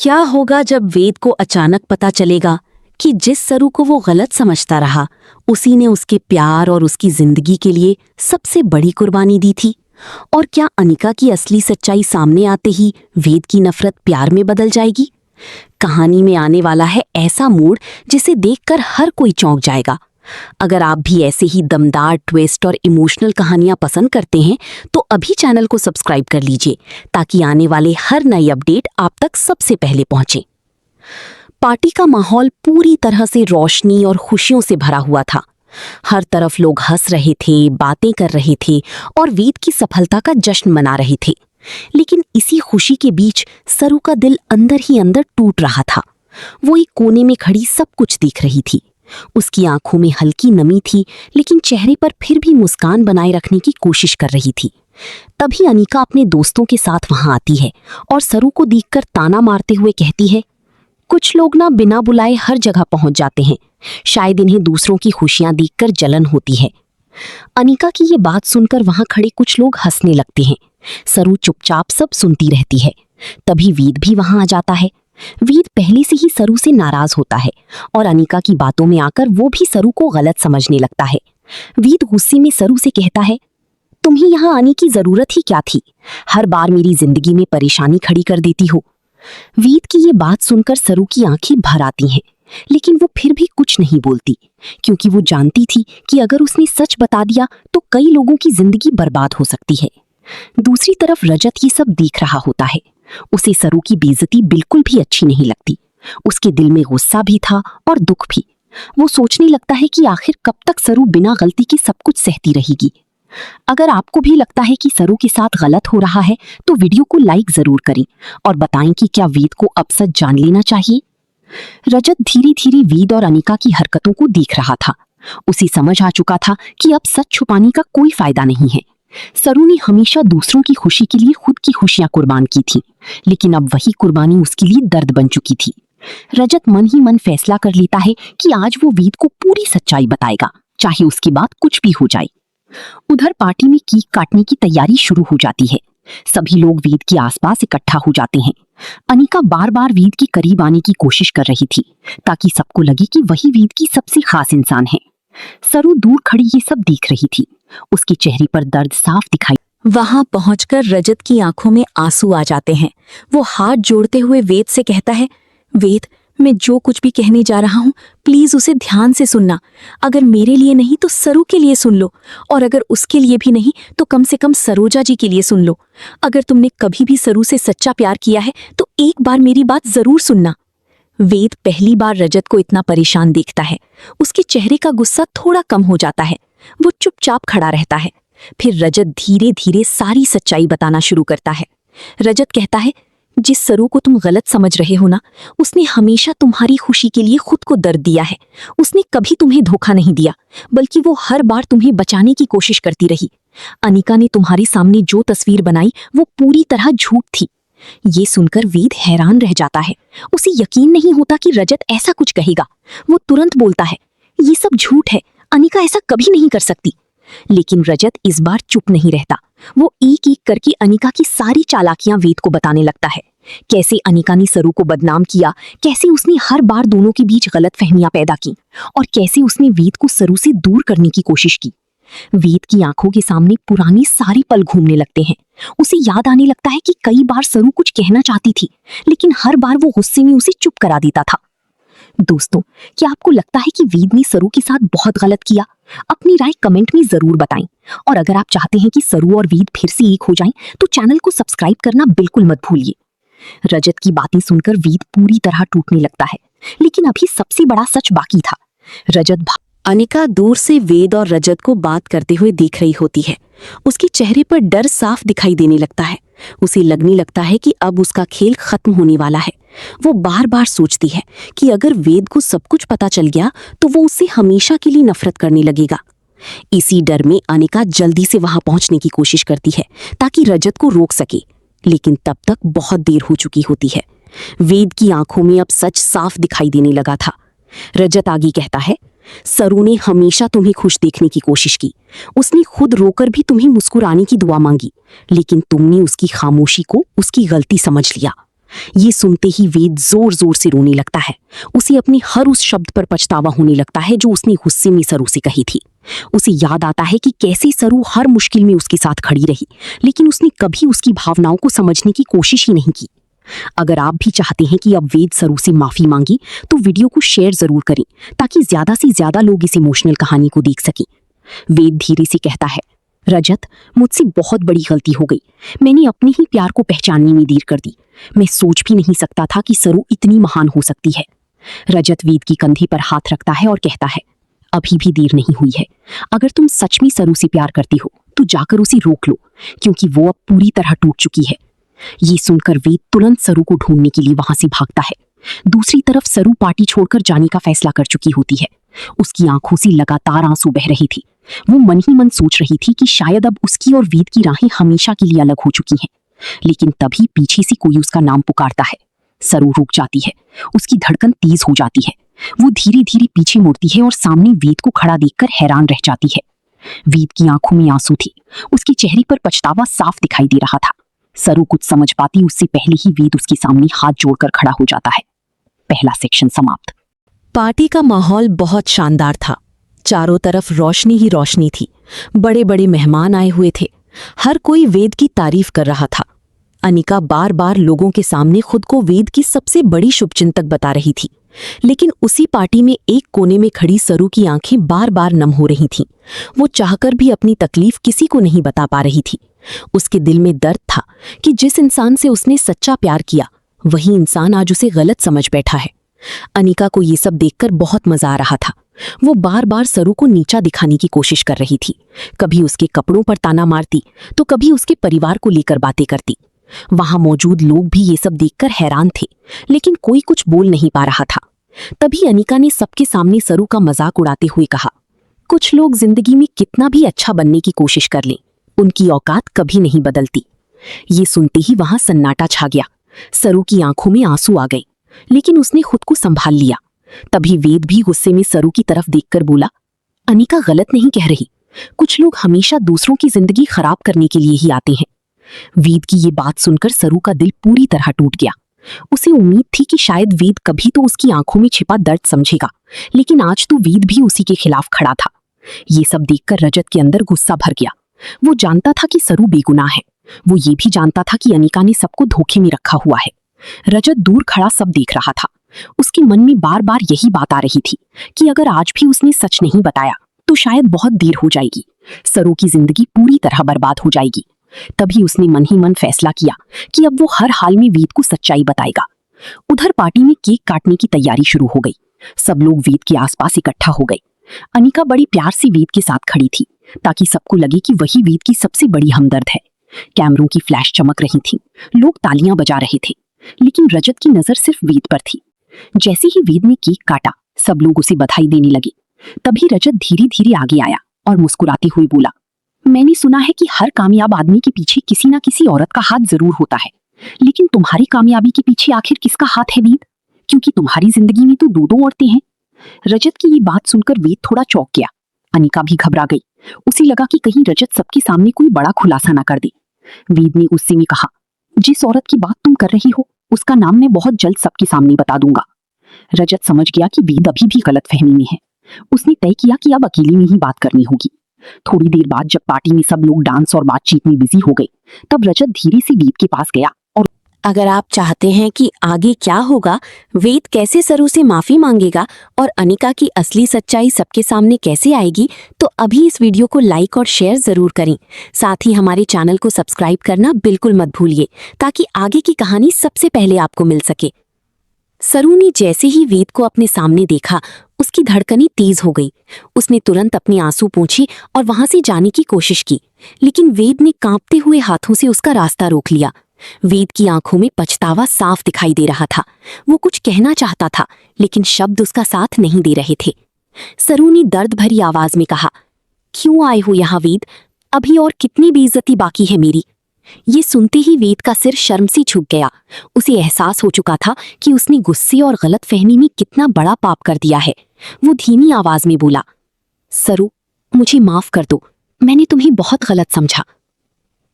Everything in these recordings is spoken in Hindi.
क्या होगा जब वेद को अचानक पता चलेगा कि जिस सरू को वो गलत समझता रहा उसी ने उसके प्यार और उसकी जिंदगी के लिए सबसे बड़ी कुर्बानी दी थी। और क्या अनिका की असली सच्चाई सामने आते ही वेद की नफरत प्यार में बदल जाएगी? कहानी में आने वाला है ऐसा मूड जिसे देखकर हर कोई चौंक जाएगा। अगर आप भी ऐसे ही दमदार ट्विस्ट और इमोशनल कहानियां पसंद करते हैं तो अभी चैनल को सब्सक्राइब कर लीजिए ताकि आने वाले हर नई अपडेट आप तक सबसे पहले पहुंचे। पार्टी का माहौल पूरी तरह से रोशनी और खुशियों से भरा हुआ था। हर तरफ लोग हंस रहे थे, बातें कर रहे थे और वेद की सफलता का जश्न मना रहे थे। लेकिन इसी खुशी के बीच सरू का दिल अंदर ही अंदर टूट रहा था। वो एक कोने में खड़ी सब कुछ देख रही थी। उसकी आंखों में हल्की नमी थी, लेकिन चेहरे पर फिर भी मुस्कान बनाए रखने की कोशिश कर रही थी। तभी अनिका अपने दोस्तों के साथ वहां आती है और सरू को देखकर ताना मारते हुए कहती है, कुछ लोग ना बिना बुलाए हर जगह पहुंच जाते हैं, शायद इन्हें दूसरों की खुशियां देखकर जलन होती है। अनिका की ये बात सुनकर वहां खड़े कुछ लोग हंसने लगते हैं। सरू चुपचाप सब सुनती रहती है। तभी वेद भी वहां आ जाता है। वेद पहले से ही सरू से नाराज होता है और अनिका की बातों में आकर वो भी सरू को गलत समझने लगता है। वेद गुस्से में सरू से कहता है, तुम्हें यहाँ आने की जरूरत ही क्या थी? हर बार मेरी जिंदगी में परेशानी खड़ी कर देती हो। वेद की ये बात सुनकर सरू की आंखें भर आती हैं, लेकिन वो फिर भी कुछ नहीं बोलती, क्योंकि वो जानती थी कि अगर उसने सच बता दिया तो कई लोगों की जिंदगी बर्बाद हो सकती है। दूसरी तरफ रजत ये सब देख रहा होता है। उसे सरू की बेइज्जती बिल्कुल भी अच्छी नहीं लगती। उसके दिल में गुस्सा भी था और दुख भी। वो सोचने लगता है कि आखिर कब तक सरू बिना गलती के सब कुछ सहती रहेगी। अगर आपको भी लगता है कि सरू के साथ गलत हो रहा है तो वीडियो को लाइक जरूर करें और बताएं कि क्या वेद को अब सच जान लेना चाहिए। रजत धीरे धीरे वेद और अनिका की हरकतों को देख रहा था। उसे समझ आ चुका था कि अब सच छुपाने का कोई फायदा नहीं है। सरू ने हमेशा दूसरों की खुशी के लिए खुद की खुशियां कुर्बान की थी, लेकिन अब वही कुर्बानी उसके लिए दर्द बन चुकी थी। रजत मन ही मन फैसला कर लेता है कि आज वो वेद को पूरी सच्चाई बताएगा, चाहे उसके बाद कुछ भी हो जाए। उधर पार्टी में केक काटने की तैयारी शुरू हो जाती है। सभी लोग वेद के आसपास इकट्ठा हो जाते हैं। अनिका बार बार वेद के करीब आने की कोशिश कर रही थी ताकि सबको लगे कि वही वेद की सबसे खास इंसान है। सरू दूर खड़ी ये सब देख रही थी। उसके चेहरे पर दर्द साफ दिखाई। वहां पहुंचकर रजत की आंखों में आंसू आ जाते हैं। वो हाथ जोड़ते हुए वेद से कहता है, वेद, मैं जो कुछ भी कहने जा रहा हूँ प्लीज उसे ध्यान से सुनना। अगर मेरे लिए नहीं तो सरू के लिए सुन लो, और अगर उसके लिए भी नहीं तो कम से कम सरोजा जी के लिए सुन लो। अगर तुमने कभी भी सरू से सच्चा प्यार किया है तो एक बार मेरी बात जरूर सुनना। वेद पहली बार रजत को इतना परेशान देखता है। उसके चेहरे का गुस्सा थोड़ा कम हो जाता है। वो चुपचाप खड़ा रहता है। फिर रजत धीरे धीरे सारी सच्चाई बताना शुरू करता है। रजत कहता है, जिस सरू को तुम गलत समझ रहे हो ना, उसने हमेशा तुम्हारी खुशी के लिए खुद को दर्द दिया है। उसने कभी तुम्हें धोखा नहीं दिया, बल्कि वो हर बार तुम्हें बचाने की कोशिश करती रही। अनिका ने तुम्हारे सामने जो तस्वीर बनाई वो पूरी तरह झूठ थी। ये सुनकर वेद हैरान रह जाता है। उसे यकीन नहीं होता कि रजत ऐसा कुछ कहेगा। वो तुरंत बोलता है, ये सब झूठ है, अनिका ऐसा कभी नहीं कर सकती। लेकिन रजत इस बार चुप नहीं रहता। वो एक एक करके अनिका की सारी चालाकियां वेद को बताने लगता है। कैसे अनिका ने सरू को बदनाम किया, कैसे उसने हर बार दोनों के बीच गलतफहमियां पैदा की, और कैसे उसने वेद को सरू से दूर करने की कोशिश की। वेद की आंखों के सामने पुराने सारे पल घूमने लगते हैं। उसे याद आने लगता है कि कई बार सरू कुछ कहना चाहती थी, लेकिन हर बार वो गुस्से में उसे चुप करा देता था। दोस्तों, क्या आपको लगता है कि वेद ने सरू के साथ बहुत गलत किया? अपनी राय कमेंट में जरूर बताएं। और अगर आप चाहते हैं कि सरू और वेद फिर से एक हो जाएं, तो चैनल को सब्सक्राइब करना बिल्कुल मत भूलिए। रजत की बातें सुनकर वेद पूरी तरह टूटने लगता है, लेकिन अभी सबसे बड़ा सच बाकी था। अनिका दूर से वेद और रजत को बात करते हुए देख रही होती है। उसके चेहरे पर डर साफ दिखाई देने लगता है। उसे लगने लगता है कि अब उसका खेल खत्म होने वाला है। वो बार बार सोचती है कि अगर वेद को सब कुछ पता चल गया तो वो उससे हमेशा के लिए नफरत करने लगेगा। इसी डर में अनिका जल्दी से वहां पहुंचने की कोशिश करती है ताकि रजत को रोक सके, लेकिन तब तक बहुत देर हो चुकी होती है। वेद की आंखों में अब सच साफ दिखाई देने लगा था। रजत आगे कहता है, सरू ने हमेशा तुम्हें खुश देखने की कोशिश की। उसने खुद रोकर भी तुम्हें मुस्कुराने की दुआ मांगी, लेकिन तुमने उसकी खामोशी को उसकी गलती समझ लिया। ये सुनते ही वेद जोर जोर से रोने लगता है। उसे अपने हर उस शब्द पर पछतावा होने लगता है जो उसने गुस्से में सरू से कही थी। उसे याद आता है कि कैसे सरू हर मुश्किल में उसके साथ खड़ी रही, लेकिन उसने कभी उसकी भावनाओं को समझने की कोशिश ही नहीं की। अगर आप भी चाहते हैं कि अब वेद सरू से माफी मांगी, तो वीडियो को शेयर जरूर करें ताकि ज्यादा से ज्यादा लोग इस इमोशनल कहानी को देख सकें। वेद धीरे से कहता है, रजत, मुझसे बहुत बड़ी गलती हो गई। मैंने अपने ही प्यार को पहचानने में देर कर दी। मैं सोच भी नहीं सकता था कि सरू इतनी महान हो सकती है। रजत वेद की कंधे पर हाथ रखता है और कहता है, अभी भी देर नहीं हुई है। अगर तुम सच में सरू से प्यार करती हो तो जाकर उसे रोक लो, क्योंकि वो अब पूरी तरह टूट चुकी है। ये सुनकर वेद तुरंत सरू को ढूंढने के लिए वहां से भागता है। दूसरी तरफ सरू पार्टी छोड़कर जाने का फैसला कर चुकी होती है। उसकी आंखों से लगातार आंसू बह रहे थे। वो मन ही मन सोच रही थी कि शायद अब उसकी और वेद की राहें हमेशा के लिए अलग हो चुकी हैं। लेकिन तभी पीछे से कोई उसका नाम पुकारता है। सरू रुक जाती है। उसकी धड़कन तेज हो जाती है। वो धीरे धीरे पीछे मुड़ती है और सामने वेद को खड़ा देखकर हैरान रह जाती है। वेद की आंखों में आंसू थे। उसके चेहरे पर पछतावा साफ दिखाई दे रहा था। सरू कुछ समझ पाती उससे पहले ही वेद उसके सामने हाथ जोड़कर खड़ा हो जाता है। पहला सेक्शन समाप्त। पार्टी का माहौल बहुत शानदार था। चारों तरफ रोशनी ही रोशनी थी। बड़े बड़े मेहमान आए हुए थे। हर कोई वेद की तारीफ कर रहा था। अनिका बार बार लोगों के सामने खुद को वेद की सबसे बड़ी शुभचिंतक बता रही थी। लेकिन उसी पार्टी में एक कोने में खड़ी सरू की आंखें बार बार नम हो रही थीं। वो चाहकर भी अपनी तकलीफ किसी को नहीं बता पा रही थी। उसके दिल में दर्द था कि जिस इंसान से उसने सच्चा प्यार किया, वही इंसान आज उसे गलत समझ बैठा है। अनिका को ये सब देखकर बहुत मजा आ रहा था। वो बार बार सरू को नीचा दिखाने की कोशिश कर रही थी। कभी उसके कपड़ों पर ताना मारती तो कभी उसके परिवार को लेकर बातें करती। वहां मौजूद लोग भी ये सब देखकर हैरान थे, लेकिन कोई कुछ बोल नहीं पा रहा था। तभी अनिका ने सबके सामने सरू का मजाक उड़ाते हुए कहा, कुछ लोग जिंदगी में कितना भी अच्छा बनने की कोशिश कर लें, उनकी औकात कभी नहीं बदलती। ये सुनते ही वहां सन्नाटा छा गया। सरू की आंखों में आंसू आ गए, लेकिन उसने खुद को संभाल लिया। तभी वेद भी गुस्से में सरू की तरफ देखकर बोला, अनिका गलत नहीं कह रही। कुछ लोग हमेशा दूसरों की जिंदगी खराब करने के लिए ही आते हैं। वेद की ये बात सुनकर सरू का दिल पूरी तरह टूट गया। उसे उम्मीद थी कि शायद वेद कभी तो उसकी आंखों में छिपा दर्द समझेगा, लेकिन आज तो वेद भी उसी के खिलाफ खड़ा था। ये सब देखकर रजत के अंदर गुस्सा भर गया। वो जानता था कि सरू बेगुनाह है। वो ये भी जानता था कि अनिका ने सबको धोखे में रखा हुआ है। रजत दूर खड़ा सब देख रहा था। उसके मन में बार बार यही बात आ रही थी कि अगर आज भी उसने सच नहीं बताया तो शायद बहुत देर हो जाएगी। सरू की जिंदगी पूरी तरह बर्बाद हो जाएगी। तभी उसने मन ही मन फैसला किया कि अब वो हर हाल में वेद को सच्चाई बताएगा। उधर पार्टी में केक काटने की तैयारी शुरू हो गई। सब लोग वेद के आसपास इकट्ठा हो गए। अनिका बड़ी प्यार से वेद के साथ खड़ी थी ताकि सबको लगे कि वही वेद की सबसे बड़ी हमदर्द है। कैमरों की फ्लैश चमक रही थी। लोग तालियां बजा रहे थे, लेकिन रजत की नजर सिर्फ वेद पर थी। जैसे ही वेद ने केक काटा, सब लोग उसे बधाई देने लगे। तभी रजत धीरे धीरे आगे आया और मुस्कुराते हुए बोला, मैंने सुना है कि हर कामयाब आदमी के पीछे किसी ना किसी औरत का हाथ जरूर होता है, लेकिन तुम्हारी कामयाबी के पीछे आखिर किसका हाथ है वेद? क्योंकि तुम्हारी जिंदगी में तो दो दो औरतें हैं। रजत की ये बात सुनकर वेद थोड़ा चौंक गया। अनिका भी घबरा गई। उसे लगा कि कहीं रजत सबके सामने कोई बड़ा खुलासा ना कर दे। वेद ने गुस्से में कहा, जिस औरत की बात तुम कर रही हो उसका नाम मैं बहुत जल्द सबके सामने बता दूंगा। रजत समझ गया कि वेद अभी भी गलतफहमी में है। उसने तय किया कि अब अकेले में ही बात करनी होगी। थोड़ी देर बाद जब पार्टी में सब लोग डांस और बातचीत में बिजी हो गए, तब रजत धीरे से वेद के पास गया और अगर आप चाहते हैं कि आगे क्या होगा, वेद कैसे सरू से माफी मांगेगा और अनिका की असली सच्चाई सबके सामने कैसे आएगी, तो अभी इस वीडियो को लाइक और शेयर जरूर करें। साथ ही हमारे चैनल को सब्सक्राइब करना बिल्कुल मत भूलिए, ताकि आगे की कहानी सबसे पहले आपको मिल सके। सरू ने जैसे ही वेद को अपने सामने देखा, उसकी धड़कनें तेज हो गई। उसने तुरंत अपने आंसू पोंछे और वहां से जाने की कोशिश की, लेकिन वेद ने कांपते हुए हाथों से उसका रास्ता रोक लिया। वेद की आंखों में पछतावा साफ दिखाई दे रहा था। वो कुछ कहना चाहता था, लेकिन शब्द उसका साथ नहीं दे रहे थे। सरू ने दर्द भरी आवाज में कहा, क्यों आए हो यहाँ वेद? अभी और कितनी बेइज्जती बाकी है मेरी? ये सुनते ही वेद का सिर शर्म से झुक गया। उसे एहसास हो चुका था कि उसने गुस्से और गलतफहमी में कितना बड़ा पाप कर दिया है। वो धीमी आवाज में बोला, सरू, मुझे माफ कर दो, मैंने तुम्हें बहुत गलत समझा।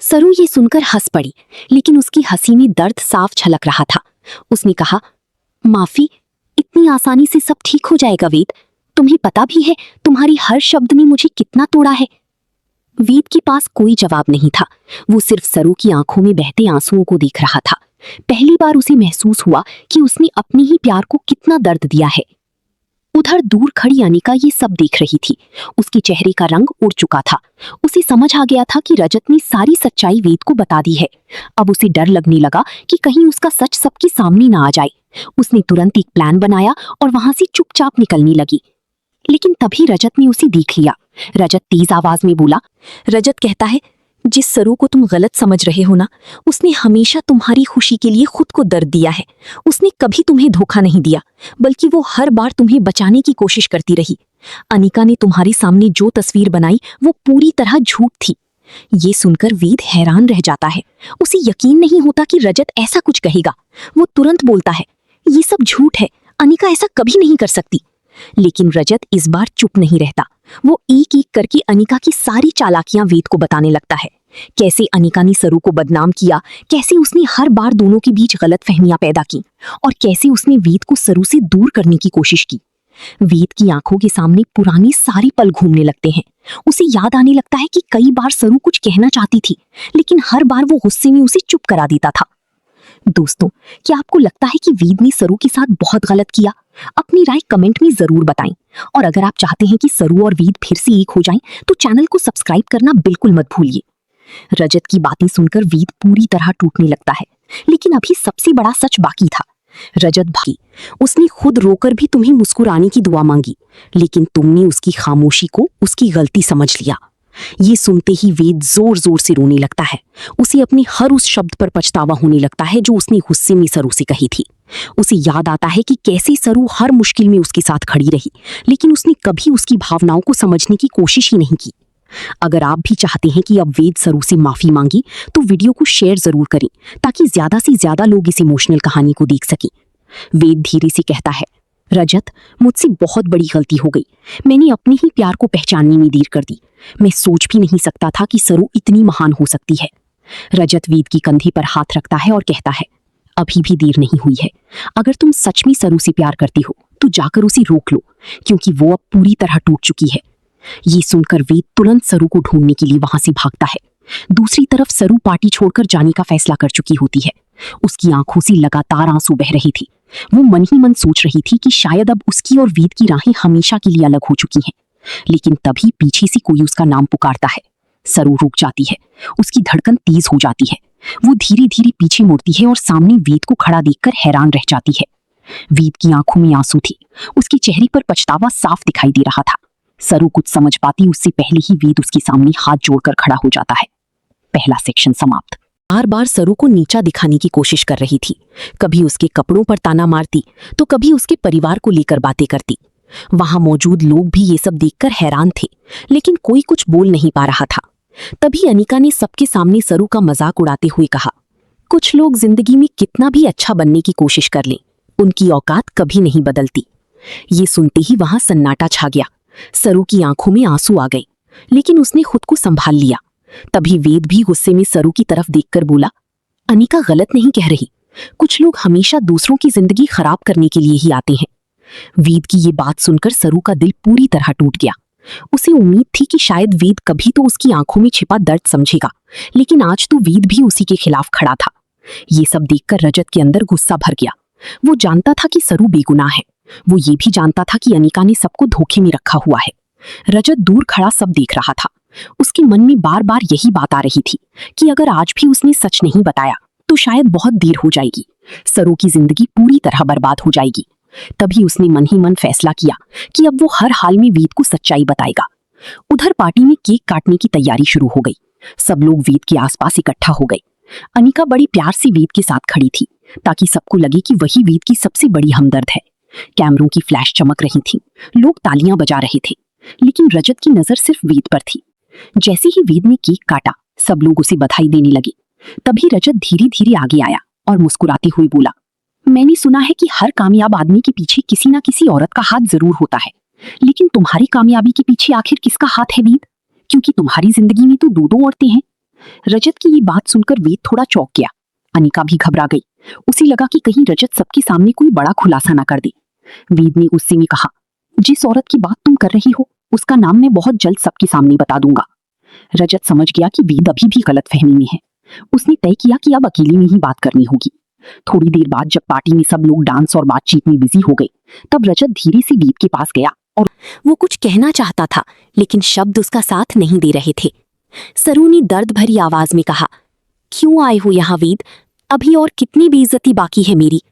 सरू ये सुनकर हंस पड़ी, लेकिन उसकी हंसी में दर्द साफ झलक रहा था। उसने कहा, माफी, इतनी आसानी से सब ठीक हो जाएगा वेद? तुम्हें पता भी है तुम्हारी हर शब्द ने मुझे कितना तोड़ा है। वेद के पास कोई जवाब नहीं था। वो सिर्फ सरू की आंखों में बहते आंसुओं को देख रहा था। पहली बार उसे महसूस हुआ कि उसने अपने ही प्यार को कितना दर्द दिया है। उधर दूर खड़ी अनिका ये सब देख रही थी। उसके चेहरे का रंग उड़ चुका था। उसे समझ आ गया था कि रजत ने सारी सच्चाई वेद को बता दी है। अब उसे डर लगने लगा कि कहीं उसका सच सबके सामने ना आ जाए। उसने तुरंत एक प्लान बनाया और वहां से चुपचाप निकलने लगी। लेकिन तभी रजत ने उसे देख लिया। रजत तेज आवाज में बोला, रजत कहता है, जिस सरू को तुम गलत समझ रहे हो ना, उसने हमेशा तुम्हारी खुशी के लिए खुद को दर्द दिया है। उसने कभी तुम्हें धोखा नहीं दिया, बल्कि वो हर बार तुम्हें बचाने की कोशिश करती रही। अनिका ने तुम्हारे सामने जो तस्वीर बनाई वो पूरी तरह झूठ थी। ये सुनकर वेद हैरान रह जाता है। उसे यकीन नहीं होता कि रजत ऐसा कुछ कहेगा। वो तुरंत बोलता है, ये सब झूठ है, अनिका ऐसा कभी नहीं कर सकती। लेकिन रजत इस बार चुप नहीं रहता। वो एक एक करके अनिका की सारी चालाकियां वेद को बताने लगता है। कैसे अनिका ने सरू को बदनाम किया, कैसे उसने हर बार दोनों के बीच गलतफहमियां पैदा की, और कैसे उसने वेद को सरू से दूर करने की कोशिश की। वेद की आंखों के सामने पुरानी सारी पल घूमने लगते हैं। उसे याद आने लगता है कि कई बार सरू कुछ कहना चाहती थी, लेकिन हर बार वो गुस्से में उसे चुप करा देता था। दोस्तों, क्या आपको लगता है कि वेद ने सरू के साथ बहुत गलत किया? अपनी राय कमेंट में जरूर बताएं। और अगर आप चाहते हैं कि सरू और वेद फिर से एक हो जाएं, तो चैनल को सब्सक्राइब करना बिल्कुल मत भूलिए। रजत की बातें सुनकर वेद पूरी तरह टूटने लगता है। लेकिन अभी सबसे बड़ा सच बाकी था। रजत भाई, उसने खुद रोकर भी तुम्हें मुस्कुराने की दुआ मांगी, लेकिन तुमने उसकी खामोशी को उसकी गलती समझ लिया। ये सुनते ही वेद जोर जोर से रोने लगता है। उसे अपने हर उस शब्द पर पछतावा होने लगता है जो उसने गुस्से में सरू से कही थी। उसे याद आता है कि कैसे सरू हर मुश्किल में उसके साथ खड़ी रही, लेकिन उसने कभी उसकी भावनाओं को समझने की कोशिश ही नहीं की। अगर आप भी चाहते हैं कि अब वेद सरू से माफी मांगी, तो वीडियो को शेयर जरूर करें, ताकि ज्यादा से ज्यादा लोग इस इमोशनल कहानी को देख सकें। वेद धीरे से कहता है, रजत, मुझसे बहुत बड़ी गलती हो गई। मैंने अपने ही प्यार को पहचानने में देर कर दी। मैं सोच भी नहीं सकता था कि सरू इतनी महान हो सकती है। रजत वेद की कंधे पर हाथ रखता है और कहता है, अभी भी देर नहीं हुई है। अगर तुम सच में सरू से प्यार करती हो तो जाकर उसे रोक लो, क्योंकि वो अब पूरी तरह टूट चुकी है। ये सुनकर वेद तुरंत सरू को ढूंढने के लिए वहां से भागता है। दूसरी तरफ सरू पार्टी छोड़कर जाने का फैसला कर चुकी होती है। उसकी आंखों से लगातार आंसू बह रही थी। वो मन ही मन सोच रही थी कि शायद अब उसकी और वेद की राहें हमेशा के लिए अलग हो चुकी हैं। लेकिन तभी पीछे से कोई उसका नाम पुकारता है। सरू रुक जाती है। उसकी धड़कन तेज हो जाती है। वो धीरे धीरे पीछे मुड़ती है और सामने वेद को खड़ा देखकर हैरान रह जाती है। वेद की आंखों में आंसू थे। उसके चेहरे पर पछतावा साफ दिखाई दे रहा था। सरू कुछ समझ पाती उससे पहले ही वेद उसके सामने हाथ जोड़कर खड़ा हो जाता है। पहला सेक्शन समाप्त। बार बार सरू को नीचा दिखाने की कोशिश कर रही थी। कभी उसके कपड़ों पर ताना मारती, तो कभी उसके परिवार को लेकर बातें करती। वहां मौजूद लोग भी ये सब देखकर हैरान थे, लेकिन कोई कुछ बोल नहीं पा रहा था। तभी अनिका ने सबके सामने सरू का मजाक उड़ाते हुए कहा, कुछ लोग जिंदगी में कितना भी अच्छा बनने की कोशिश कर लें, उनकी औकात कभी नहीं बदलती। ये सुनते ही वहां सन्नाटा छा गया। सरू की आंखों में आंसू आ गए, लेकिन उसने खुद को संभाल लिया। तभी वेद भी गुस्से में सरू की तरफ देखकर बोला, अनिका गलत नहीं कह रही। कुछ लोग हमेशा दूसरों की जिंदगी खराब करने के लिए ही आते हैं। वेद की ये बात सुनकर सरू का दिल पूरी तरह टूट गया। उसे उम्मीद थी कि शायद वेद कभी तो उसकी आंखों में छिपा दर्द समझेगा, लेकिन आज तो वेद भी उसी के खिलाफ खड़ा था। ये सब देखकर रजत के अंदर गुस्सा भर गया। वो जानता था कि सरू बेगुनाह है। वो ये भी जानता था कि अनिका ने सबको धोखे में रखा हुआ है। रजत दूर खड़ा सब देख रहा था। उसके मन में बार बार यही बात आ रही थी कि अगर आज भी उसने सच नहीं बताया तो शायद बहुत देर हो जाएगी। सरू की जिंदगी पूरी तरह बर्बाद हो जाएगी। तभी उसने मन ही मन फैसला किया कि अब वो हर हाल में वेद को सच्चाई बताएगा। उधर पार्टी में केक काटने की तैयारी शुरू हो गई। सब लोग वेद के आसपास इकट्ठा हो गए। अनिका बड़ी प्यार से वेद के साथ खड़ी थी, ताकि सबको लगे कि वही वेद की सबसे बड़ी हमदर्द है। कैमरों की फ्लैश चमक रही थी। लोग तालियां बजा रहे थे, लेकिन रजत की नजर सिर्फ वेद पर थी। जैसे ही वेद ने केक काटा, सब लोग उसे बधाई देने लगे। तभी रजत धीरे धीरे आगे आया और मुस्कुराते हुए बोला, मैंने सुना है कि हर कामयाब आदमी के पीछे किसी ना किसी औरत का हाथ जरूर होता है, लेकिन तुम्हारी कामयाबी के पीछे आखिर किसका हाथ है वेद? क्योंकि तुम्हारी जिंदगी में तो दो दो औरतें हैं। रजत की ये बात सुनकर वेद थोड़ा चौंक गया। अनिका भी घबरा गई। उसे लगा कि कहीं रजत सबके सामने कोई बड़ा खुलासा ना कर दे। वेद ने गुस्से में कहा, जिस औरत की बात तुम कर रही हो उसका नाम मैं बहुत जल्द सबके सामने बता दूंगा। रजत समझ गया कि वेद अभी भी गलतफहमी में है। उसने तय किया कि अब अकेले में ही बात करनी होगी। थोड़ी देर बाद जब पार्टी में सब लोग डांस और बातचीत में बिजी हो गए, तब रजत धीरे से वेद के पास गया और वो कुछ कहना चाहता था, लेकिन शब्द उसका साथ नहीं दे रहे थे। सरू ने दर्द भरी आवाज में कहा, क्यों आए हो यहाँ वेद? अभी और कितनी बेइज्जती बाकी है मेरी?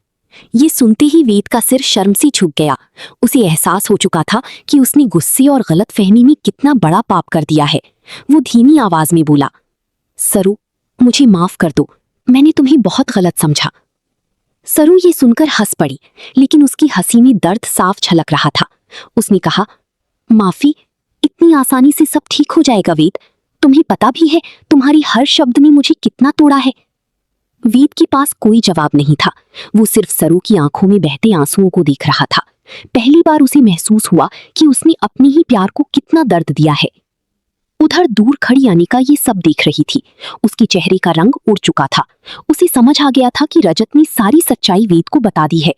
ये सुनते ही वेद का सिर शर्म से झुक गया। उसे एहसास हो चुका था कि उसने गुस्से और गलतफहमी में कितना बड़ा पाप कर दिया है। वो धीमी आवाज में बोला, सरू, मुझे माफ कर दो, मैंने तुम्हें बहुत गलत समझा। सरू ये सुनकर हंस पड़ी, लेकिन उसकी हंसी में दर्द साफ झलक रहा था। उसने कहा, माफी? इतनी आसानी से सब ठीक हो जाएगा वेद? तुम्हें पता भी है तुम्हारी हर शब्द ने मुझे कितना तोड़ा है। वेद के पास कोई जवाब नहीं था। वो सिर्फ सरू की आंखों में बहते आंसुओं को देख रहा था। पहली बार उसे महसूस हुआ कि उसने अपने ही प्यार को कितना दर्द दिया है। उधर दूर खड़ी अनिका ये सब देख रही थी। उसके चेहरे का रंग उड़ चुका था। उसे समझ आ गया था कि रजत ने सारी सच्चाई वेद को बता दी है।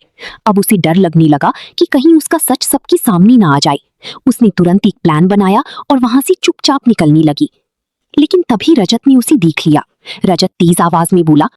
अब उसे डर लगने लगा कि कहीं उसका सच सबके सामने ना आ जाए। उसने तुरंत एक प्लान बनाया और वहां से चुपचाप निकलने लगी। लेकिन तभी रजत ने उसे देख लिया। रजत तेज आवाज में बोला,